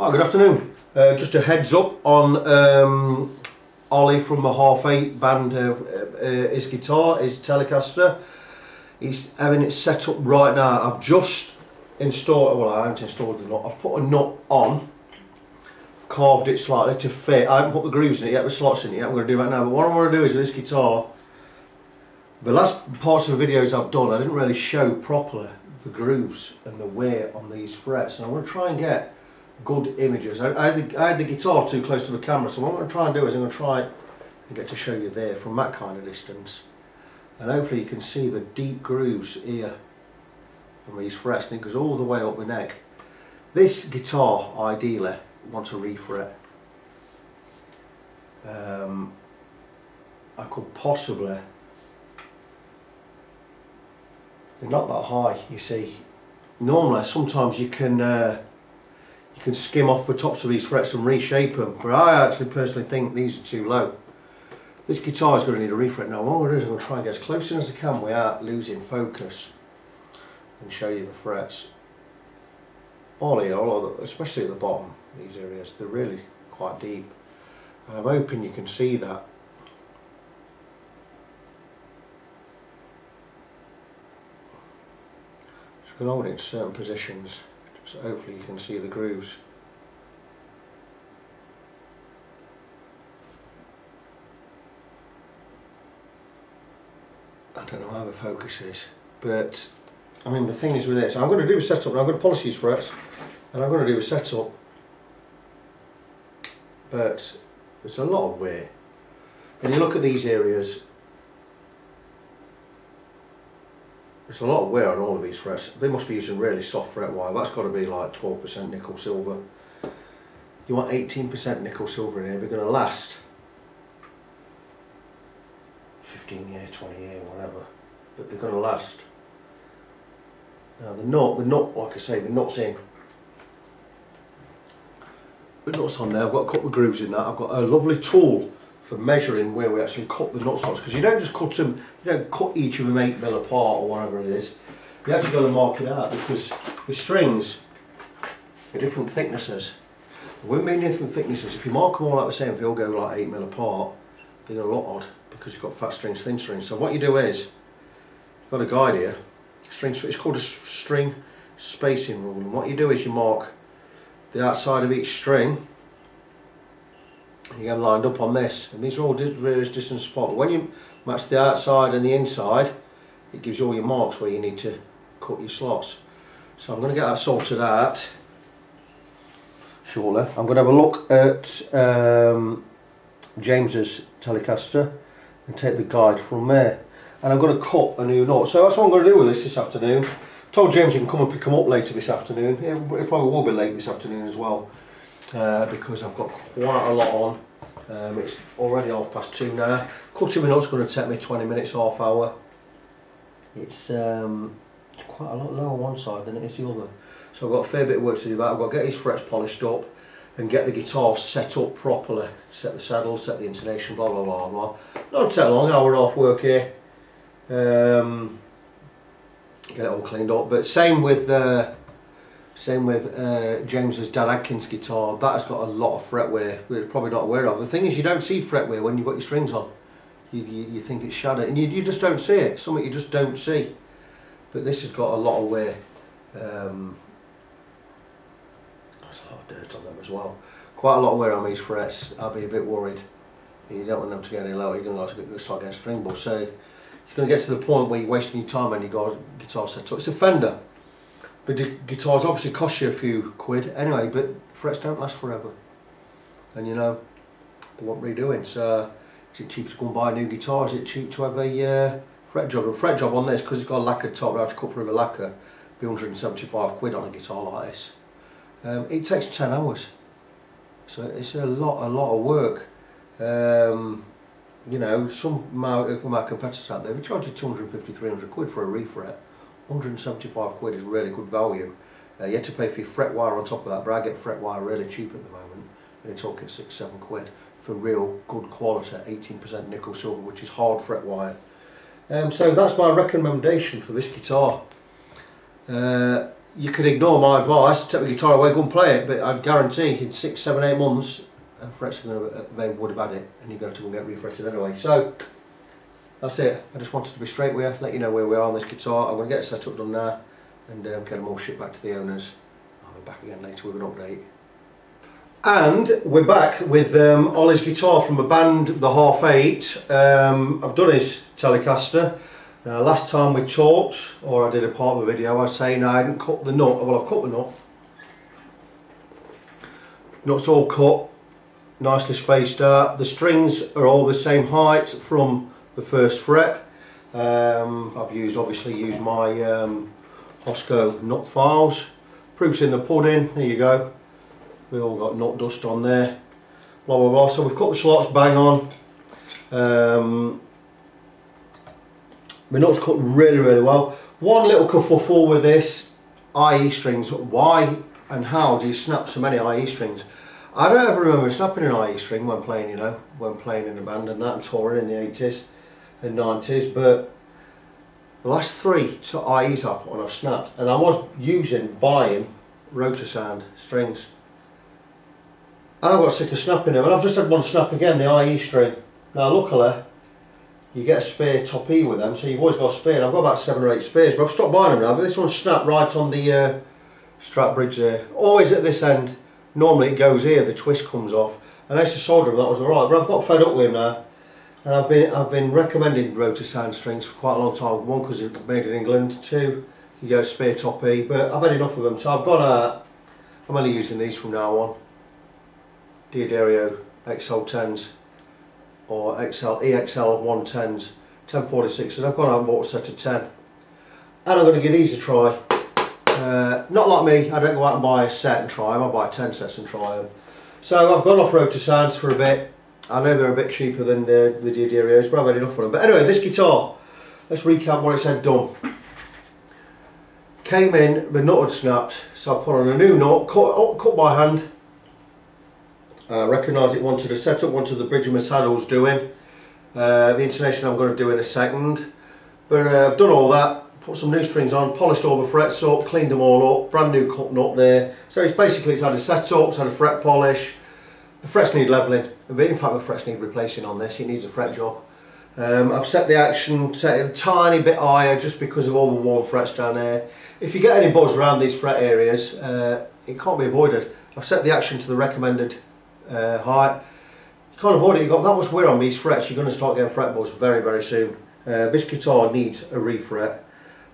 Right, good afternoon. Just a heads up on Ollie from the Half 8 band. His guitar, his Telecaster. He's having it set up right now. I've just installed, well, I haven't installed the nut. I've put a nut on, carved it slightly to fit. I haven't put the grooves in it yet, the slots in it yet. I'm going to do that now. But what I'm going to do is with this guitar, the last parts of the videos I've done, I didn't really show properly the grooves and the wear on these frets. And I'm going to try and get good images. I had the guitar too close to the camera, so what I'm going to try and do is I'm going to try and get to show you there from that kind of distance. And hopefully you can see the deep grooves here on these frets, and it goes all the way up the neck. This guitar ideally wants a refret. I could possibly, they're not that high, you see. Normally sometimes you can skim off the tops of these frets and reshape them, but I actually personally think these are too low. This guitar is going to need a refret now. What I'm going to do is I'm going to try and get as close in as I can without losing focus and show you the frets. All here, especially at the bottom, these areas, they're really quite deep. And I'm hoping you can see that. Just going to hold it in certain positions, so hopefully you can see the grooves. I don't know how the focus is, but I mean the thing is with this, I'm going to do a setup, and I'm going to polish these frets, and I'm going to do a setup, but there's a lot of wear. When you look at these areas, there's a lot of wear on all of these frets. They must be using really soft fret wire. That's got to be like 12% nickel silver. You want 18% nickel silver in here. They're going to last 15 year, 20 year, whatever, but they're going to last. Now the nut, like I say, the nut's in. The nut's on there. I've got a couple of grooves in that. I've got a lovely tool for measuring where we actually cut the nut slots, because you don't just cut them, you don't cut each of them 8mm apart or whatever it is. You actually got to mark it out, because the strings are different thicknesses. When being different thicknesses, if you mark them all like the same, if they all go like 8mm apart, they're going to look odd, because you've got fat strings, thin strings. So what you do is, you've got a guide here, it's called a string spacing rule, and what you do is you mark the outside of each string, and you get them lined up on this, and these are all various distance spots. When you match the outside and the inside, it gives you all your marks where you need to cut your slots. So I'm going to get that sorted out shortly. I'm going to have a look at James's Telecaster and take the guide from there, and I'm going to cut a new nut. So that's what I'm going to do with this afternoon. I told James he can come and pick them up later this afternoon. It probably will be late this afternoon as well, because I've got quite a lot on. It's already 2:30 now. Cutting the nut's going to take me 20 minutes, half hour. It's quite a lot lower on one side than it is the other, so I've got a fair bit of work to do. I've got to get his frets polished up and get the guitar set up properly, set the saddle, set the intonation, blah blah blah blah. Not take long, hour and a half work here. Get it all cleaned up. But same with James's Dan Adkins guitar. That has got a lot of fret wear we're probably not aware of. The thing is, you don't see fret wear when you've got your strings on. You think it's shadow, and you just don't see it. Something you just don't see. But this has got a lot of wear. There's a lot of dirt on them as well. Quite a lot of wear on these frets. I'll be a bit worried. You don't want them to get any lower. You're going to start getting string bull. So you're going to get to the point where you're wasting your time when you've got a guitar set up. It's a Fender, but the guitars obviously cost you a few quid anyway, but frets don't last forever, and you know they want redoing. So is it cheap to go and buy a new guitar? Is it cheap to have a fret job? A fret job on this, because it's got a lacquered top, I have to cut through the lacquer, be 175 quid on a guitar like this. It takes 10 hours, so it's a lot of work. You know, some of my competitors out there, they charge you 250, 300 quid for a refret. 175 quid is really good value. You have to pay for your fret wire on top of that, but I get fret wire really cheap at the moment. You're talking 6-7 quid for real good quality, 18% nickel silver, which is hard fret wire. So that's my recommendation for this guitar. you could ignore my advice, take the guitar away, go and play it, but I'd guarantee in 6, 7, 8 months, frets are going to, they would have had it, and you're going to go and get refretted anyway. So that's it. I just wanted to be straight with you, let you know where we are on this guitar. I'm going to get it set up done now, and get them all shipped back to the owners. I'll be back again later with an update. And we're back with Ollie's guitar from the band The Half Eight. I've done his Telecaster. Now last time we talked, or I did a part of the video, I was saying I hadn't cut the nut. Well, I've cut the nut. Nut's all cut, nicely spaced out. The strings are all the same height from the first fret. I've obviously used my Hosco nut files. Proof's in the pudding, there you go. We all got nut dust on there. Blah blah blah. So we've cut the slots bang on. My nut's cut really well. One little kerfuffle with this IE strings. Why and how do you snap so many IE strings? I don't ever remember snapping an IE string when playing, you know, when playing in a band and that, and touring in the 80s and 90s, but the last 3 IEs I put on I've snapped, and I was buying Rotor Sound strings. And I got sick of snapping them, and I've just had one snap again, the IE string. Now luckily, you get a spare top E with them, so you've always got a spare. I've got about 7 or 8 spares, but I've stopped buying them now. But this one snapped right on the strap bridge there. Always at this end. Normally it goes here, the twist comes off. And I used to solder them, that was alright. But I've got fed up with them now. And I've been recommending Rotor Sound strings for quite a long time. 1, because they're made in England. 2, you get a spare top E. But I've had enough of them, so I've gone out. I'm only using these from now on. Diodario XL10s or EXL 110s, 1046s. I've gone out and bought a set of 10. And I'm going to give these a try. Not like me, I don't go out and buy a set and try them, I buy 10 sets and try them. So I've gone off Rotor Sounds for a bit. I know they're a bit cheaper than the Diodarios, but I've had enough for them. But anyway, this guitar, let's recap what it said done. Came in, the nut had snapped, so I put on a new nut, cut by hand. Recognised it wanted a setup, wanted the bridge of my saddles doing. The intonation I'm going to do in a second. But I've done all that, put some new strings on, polished all the frets up, cleaned them all up, brand new cut nut there. So it's had a setup, it's had a fret polish. The frets need levelling. In fact, the frets need replacing on this, it needs a fret job. I've set the action, set it a tiny bit higher just because of all the worn frets down there. If you get any buzz around these fret areas, it can't be avoided. I've set the action to the recommended height. You can't avoid it, you've got that much wear on these frets, you're going to start getting fret buzz very soon. This guitar needs a refret.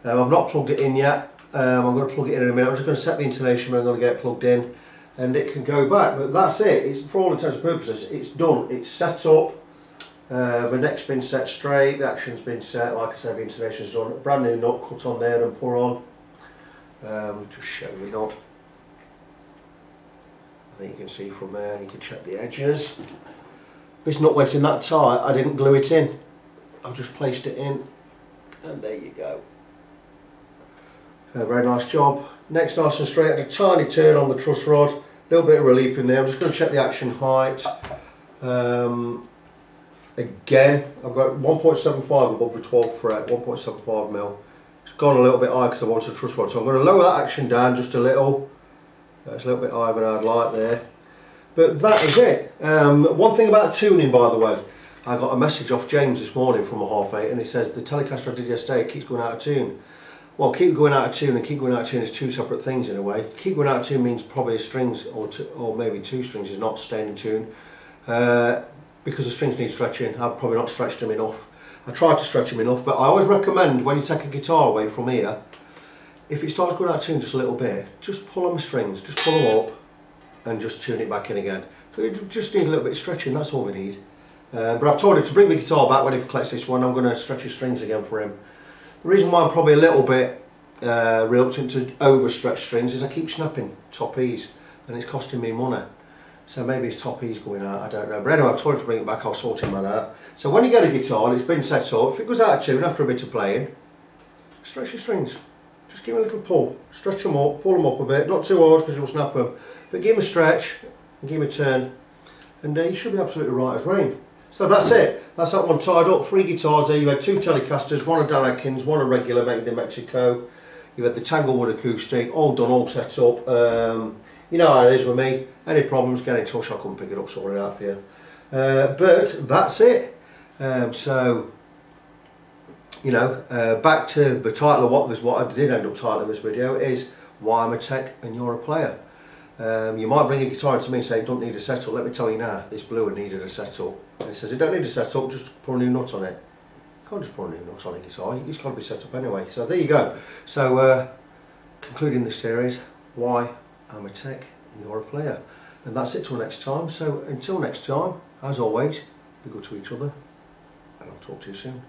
I've not plugged it in yet. I'm going to plug it in a minute. I'm just going to set the intonation and I'm going to get it plugged in and it can go back, but that's it. It's, for all intents and purposes, it's done, it's set up. The neck's been set straight, the action's been set, like I said, the intonation's done. A brand new nut cut on there and pour on. Just show you the nut. I think you can see from there, you can check the edges. This nut went in that tight, I didn't glue it in. I've just placed it in, and there you go. Very nice job. Neck's nice and straight, had a tiny turn on the truss rod, a little bit of relief in there. I'm just going to check the action height. Again, I've got 1.75 above the 12th fret, 1.75 mil. It's gone a little bit high because I wanted a truss rod, so I'm going to lower that action down just a little. It's a little bit higher than I'd like there. But that is it. One thing about tuning, by the way, I got a message off James this morning from a half eight, and he says the Telecaster I did yesterday keeps going out of tune. Well, keep going out of tune and keep going out of tune is 2 separate things in a way. Keep going out of tune means probably a strings or maybe 2 strings is not staying in tune. Because the strings need stretching, I've probably not stretched them enough. I tried to stretch them enough, but I always recommend when you take a guitar away from here, if it starts going out of tune just a little bit, just pull on the strings, just pull them up and just tune it back in again. It just needs a little bit of stretching, that's all we need. But I've told him to bring the guitar back when he collects this one. I'm going to stretch his strings again for him. The reason why I'm probably a little bit reluctant to overstretch strings is I keep snapping top E's and it's costing me money. So maybe his top E's going out, I don't know. But anyway, I've told him to bring it back, I'll sort him that out. So when you get a guitar and it's been set up, if it goes out of tune after a bit of playing, stretch your strings. Just give them a little pull. Stretch them up, pull them up a bit. Not too hard because you'll snap them. But give them a stretch and give them a turn. And you should be absolutely right as rain. So that's it. That's that one tied up. 3 guitars there. You had 2 Telecasters, one a Dan Atkins, one a regular made in Mexico. You've had the Tanglewood acoustic, all done, all set up. You know how it is with me. Any problems, get in touch, I'll come pick it up, sort it out for you. But that's it. So, you know, back to the title of what I did end up titling this video is Why I'm a Tech and You're a Player. You might bring a guitar to me and say, don't need a setup. Let me tell you now, this blue one needed a setup. And it says, it don't need a setup, just put a new nut on it. You can't just put a new nut on a guitar, it's got to be set up anyway. So there you go. So concluding this series, why I'm a tech and you're a player. And that's it till next time. So until next time, as always, be good to each other, and I'll talk to you soon.